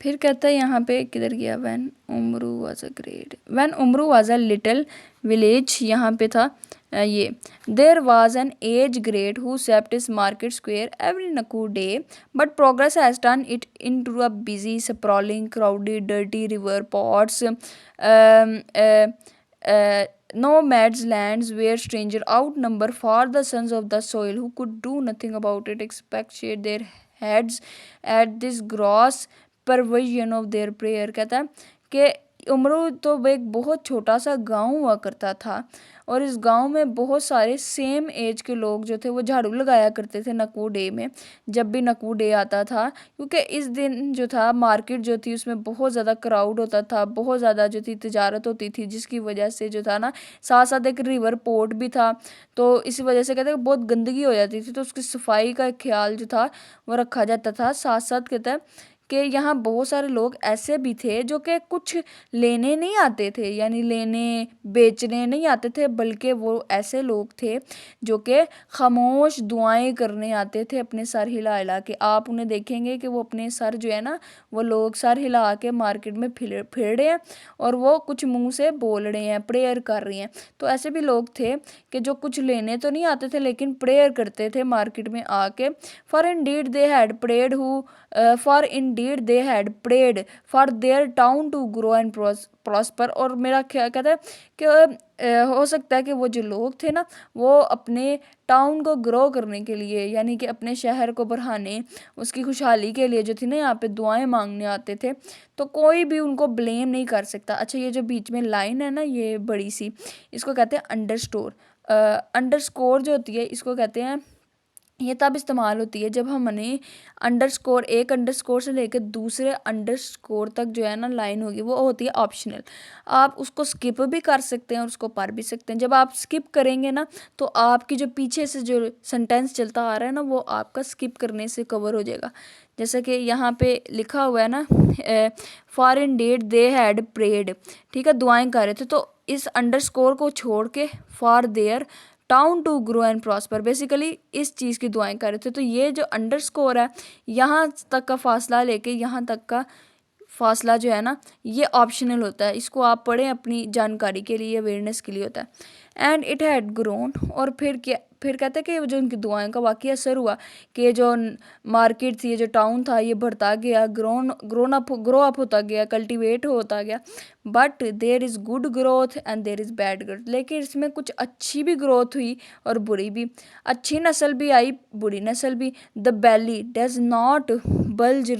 फिर कहता है यहाँ पे किधर गया, when Umuru was a great, when Umuru was a little village, यहाँ पे था ये there was an age grade who swept its market square every Nkwo day but progress has turn it into a busy sprawling crowded dirty river ports nomads lands where stranger outnumber far the sons of the soil who could do nothing about it except shake their heads at this gross perversion of their prayer। कहता है कि उमरू तो वो एक बहुत छोटा सा गांव हुआ करता था और इस गांव में बहुत सारे सेम एज के लोग जो थे वो झाड़ू लगाया करते थे नकू डे में, जब भी नकू डे आता था, क्योंकि इस दिन जो था मार्केट जो थी उसमें बहुत ज़्यादा क्राउड होता था, बहुत ज़्यादा जो थी तिजारत होती थी, जिसकी वजह से जो था ना साथ साथ एक रिवर पोर्ट भी था, तो इसी वजह से कहते हैं बहुत गंदगी हो जाती थी, तो उसकी सफाई का ख्याल जो था वो रखा जाता था। साथ साथ कहता है कि यहाँ बहुत सारे लोग ऐसे भी थे जो कि कुछ लेने नहीं आते थे, यानी लेने बेचने नहीं आते थे, बल्कि वो ऐसे लोग थे जो कि खामोश दुआएं करने आते थे अपने सर हिला हिला के। आप उन्हें देखेंगे कि वो अपने सर जो है ना वो लोग सर हिला के मार्केट में फिर रहे हैं और वो कुछ मुंह से बोल रहे हैं, प्रेयर कर रही हैं। तो ऐसे भी लोग थे कि जो कुछ लेने तो नहीं आते थे लेकिन प्रेयर करते थे मार्केट में आके। For indeed they had prayed who for indeed they had prayed for their town to grow and prosper. और मेरा क्या कहता है कि हो सकता है कि वो जो लोग थे ना वो अपने टाउन को ग्रो करने के लिए, यानी कि अपने शहर को बढ़ाने, उसकी खुशहाली के लिए जो थी ना यहाँ पे दुआएं मांगने आते थे, तो कोई भी उनको ब्लेम नहीं कर सकता। अच्छा, ये जो बीच में लाइन है ना ये बड़ी सी, इसको कहते हैं अंडरस्कोर जो होती है इसको कहते हैं, ये तब इस्तेमाल होती है जब हमने अंडरस्कोर एक अंडरस्कोर से लेकर दूसरे अंडरस्कोर तक जो है ना लाइन होगी वो होती है ऑप्शनल। आप उसको स्किप भी कर सकते हैं और उसको पढ़ भी सकते हैं। जब आप स्किप करेंगे ना तो आपकी जो पीछे से जो सेंटेंस चलता आ रहा है ना वो आपका स्किप करने से कवर हो जाएगा। जैसे कि यहाँ पे लिखा हुआ है ना for indeed they had prayed, ठीक है, दुआएं कर रहे थे, तो इस अंडरस्कोर को छोड़ के for their town to grow and prosper, basically इस चीज़ की दुआएं कर रहे थे। तो ये जो अंडरस्कोर है यहाँ तक का फासला लेके यहाँ तक का फासला जो है ना ये ऑप्शनल होता है, इसको आप पढ़ें अपनी जानकारी के लिए, अवेयरनेस के लिए होता है। एंड इट हैड ग्रोन, और फिर कहते हैं कि जो उनकी दुआएं का वाकई असर हुआ कि जो मार्केट थी, जो टाउन था, ये बढ़ता गया, ग्रो अप होता गया, कल्टीवेट होता गया। But there is good growth and there is bad growth, लेकिन इसमें कुछ अच्छी भी ग्रोथ हुई और बुरी भी। अच्छी नस्ल भी आई, बुरी नस्ल भी। The belly does not bulge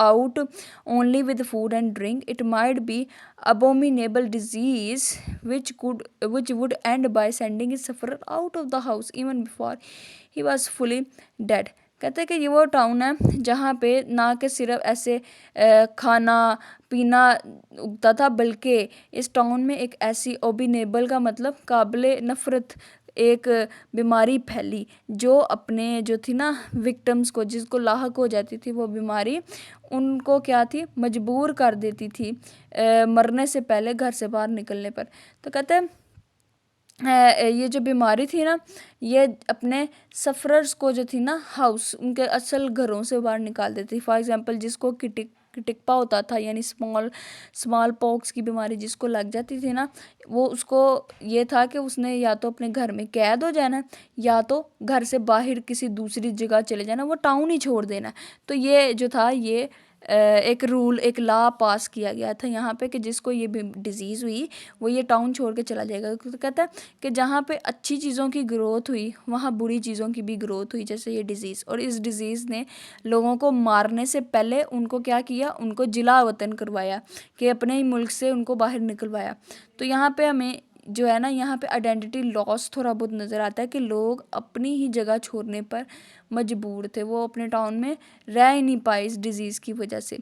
out only with food and drink, it might be abominable disease which would end by sending his sufferer out of the house even before he was fully dead। कहते हैं कि ये वो town है जहाँ पे ना कि सिर्फ ऐसे खाना पीना उगता था, बल्कि इस टाउन में एक ऐसी ओबिनेबल का मतलब काबिले नफ़रत एक बीमारी फैली जो अपने जो थी ना विक्टिम्स को, जिसको लाहक हो जाती थी वो बीमारी, उनको क्या थी, मजबूर कर देती थी मरने से पहले घर से बाहर निकलने पर। तो कहते हैं ये जो बीमारी थी ना ये अपने सफ़रर्स को जो थी ना हाउस उनके असल घरों से बाहर निकाल देती। फॉर एग्जांपल जिसको टिक्पा होता था, यानी स्मॉल पॉक्स की बीमारी जिसको लग जाती थी ना, वो उसको ये था कि उसने या तो अपने घर में कैद हो जाना है या तो घर से बाहर किसी दूसरी जगह चले जाना, वो टाउन ही छोड़ देना। तो ये जो था ये एक रूल, एक लॉ पास किया गया था यहाँ पे कि जिसको ये डिज़ीज़ हुई वो ये टाउन छोड़ के चला जाएगा। तो कहता है कि जहाँ पे अच्छी चीज़ों की ग्रोथ हुई वहाँ बुरी चीज़ों की भी ग्रोथ हुई, जैसे ये डिज़ीज़। और इस डिज़ीज़ ने लोगों को मारने से पहले उनको क्या किया, उनको जिला वतन करवाया कि अपने ही मुल्क से उनको बाहर निकलवाया। तो यहाँ पे हमें जो है ना यहाँ पे आइडेंटिटी लॉस थोड़ा बहुत नज़र आता है कि लोग अपनी ही जगह छोड़ने पर मजबूर थे, वो अपने टाउन में रह ही नहीं पाए इस डिज़ीज़ की वजह से।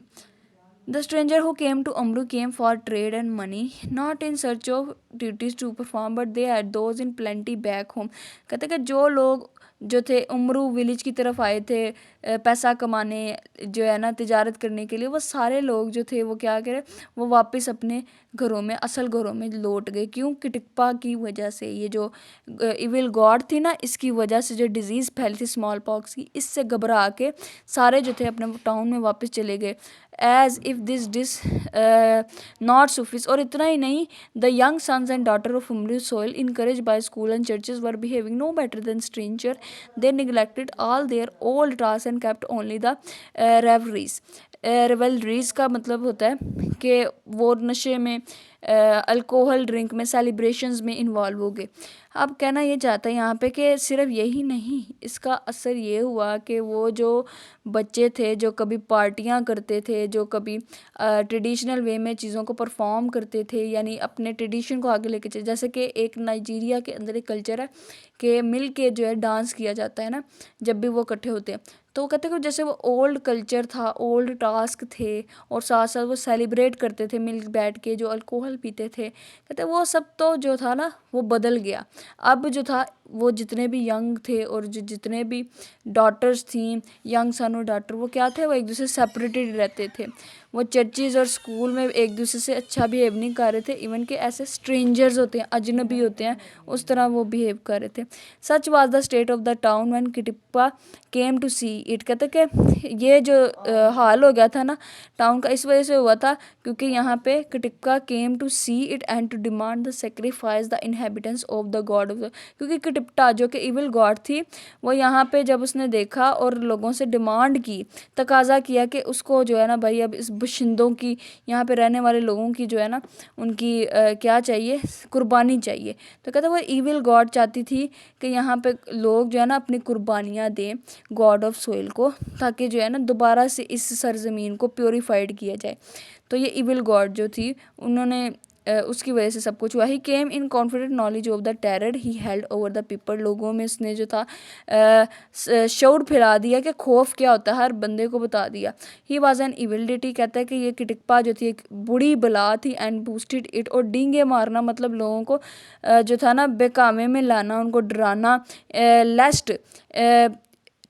The stranger who came to Umuru came for trade and money not in search of duties to perform but they had those in plenty back home. कहते कि जो लोग जो थे उमरू विलेज की तरफ आए थे पैसा कमाने जो है ना तिजारत करने के लिए वो सारे लोग जो थे वो क्या करे, वो वापस अपने घरों में असल घरों में लौट गए। क्यों? किटिप्पा की वजह से। ये जो इविल गॉड थी ना, इसकी वजह से जो डिजीज़ फैली थी स्मॉल पॉक्स की, इससे घबरा के सारे जो थे अपने टाउन में वापस चले गए। As if this did not suffice. और इतना ही नहीं, the young sons and daughter of Umuru soil encourage by school and churches were behaving no better than stranger, they neglected all their old task and kept only the revelries. Revelries का मतलब होता है कि वो नशे में, alcohol drink में, celebrations में इन्वॉल्व हो गए। अब कहना ये चाहता है यहाँ पे कि सिर्फ यही नहीं, इसका असर ये हुआ कि वो जो बच्चे थे जो कभी पार्टियाँ करते थे, जो कभी ट्रेडिशनल वे में चीज़ों को परफॉर्म करते थे, यानी अपने ट्रेडिशन को आगे लेके चले, जैसे कि एक नाइजीरिया के अंदर एक कल्चर है कि मिल के जो है डांस किया जाता है ना जब भी वो इकट्ठे होते हैं। तो वो कहते हैं कि जैसे वो ओल्ड कल्चर था, ओल्ड टास्क थे, और साथ साथ वो सेलिब्रेट करते थे मिल बैठ के, जो अल्कोहल पीते थे, कहते वो सब तो जो था ना वो बदल गया। अब जो था वो जितने भी यंग थे और जो जितने भी डॉटर्स थी, यंग सन और डॉटर, वो क्या थे, वो एक दूसरे से सेपरेटेड रहते थे। वो चर्चिज़ और स्कूल में एक दूसरे से अच्छा बिहेव नहीं कर रहे थे, इवन के ऐसे स्ट्रेंजर्स होते हैं, अजनबी होते हैं, उस तरह वो बिहेव कर रहे थे। Such was the state of the town when Kitikpa came to see it. कहते कि ये जो हाल हो गया था ना टाउन का, इस वजह से हुआ था क्योंकि यहाँ पे Kitikpa came to see it and to demand the sacrifice the inhabitants of the god of the. क्योंकि किटिप्पा जो कि इविल गॉड थी, वो यहाँ पे जब उसने देखा और लोगों से डिमांड की, तकाजा किया कि उसको जो है ना भाई अब इस बशिंदों की, यहाँ पे रहने वाले लोगों की जो है ना उनकी क्या चाहिए, कुर्बानी चाहिए। तो कहते वो इविल गॉड चाहती थी कि यहाँ पे लोग जो है ना अपनी कुर्बानियाँ दें गॉड ऑफ सोइल को, ताकि जो है ना दोबारा से इस सरजमीन को प्योरीफाइड किया जाए। तो ये इविल गॉड जो थी, उन्होंने उसकी वजह से सब कुछ हुआ। He came in confident knowledge of the terror he held over the people. लोगों में उसने जो था शऊर फैला दिया कि खौफ क्या होता है, हर बंदे को बता दिया। He was an evil deity. कहता है कि ये किटिप्पा जो थी एक बुरी बला थी। And boosted it. और डींगे मारना मतलब लोगों को जो था ना बेकामे में लाना, उनको डराना। लेस्ट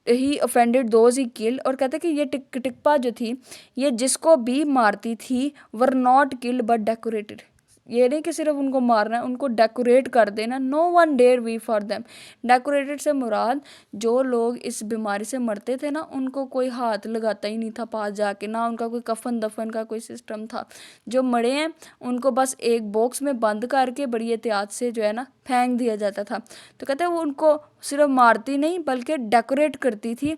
ही ऑफेंडेड दोज ही किल्ड। और कहते कि ये किटिप्पा जो थी, ये जिसको भी मारती थी were not killed but decorated. ये नहीं कि सिर्फ उनको मारना है, उनको डेकोरेट कर देना। No one dare we for them. Decorated से मुराद जो लोग इस बीमारी से मरते थे ना, उनको कोई हाथ लगाता ही नहीं था पास जाके, ना उनका कोई कफन दफन का कोई सिस्टम था। जो मरे हैं उनको बस एक बॉक्स में बंद करके बड़ी एहतियात से जो है ना फेंक दिया जाता था। तो कहते हैं वो उनको सिर्फ मारती नहीं बल्कि डेकोरेट करती थी,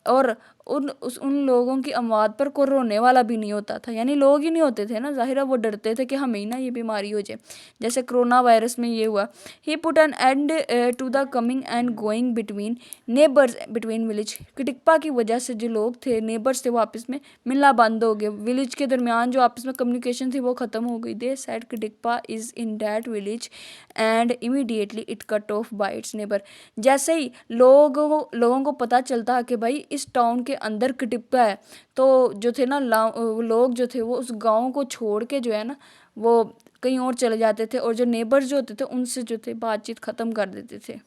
और उन लोगों की अमवात पर कोई रोने वाला भी नहीं होता था। यानी लोग ही नहीं होते थे ना, ज़ाहिर है वो डरते थे कि हमें ही ना ये बीमारी हो जाए, जैसे कोरोना वायरस में ये हुआ। He put an end to the coming and going between neighbours between village. Kitikpa की वजह से जो लोग थे, नेबर्स थे, वो आपस में मिलना बंद हो गए। विलेज के दरमियान जो आपस में कम्युनिकेशन थी वो ख़त्म हो गई। They said Kitikpa is in that village and immediately it cut off by its neighbour. जैसे ही लोगों को पता चलता कि भाई इस टाउन के अंदर किटिप्पा है, तो जो थे ना लोग जो थे वो उस गांव को छोड़ के जो है ना वो कहीं और चले जाते थे, और जो नेबर्स जो होते थे उनसे जो थे बातचीत ख़त्म कर देते थे।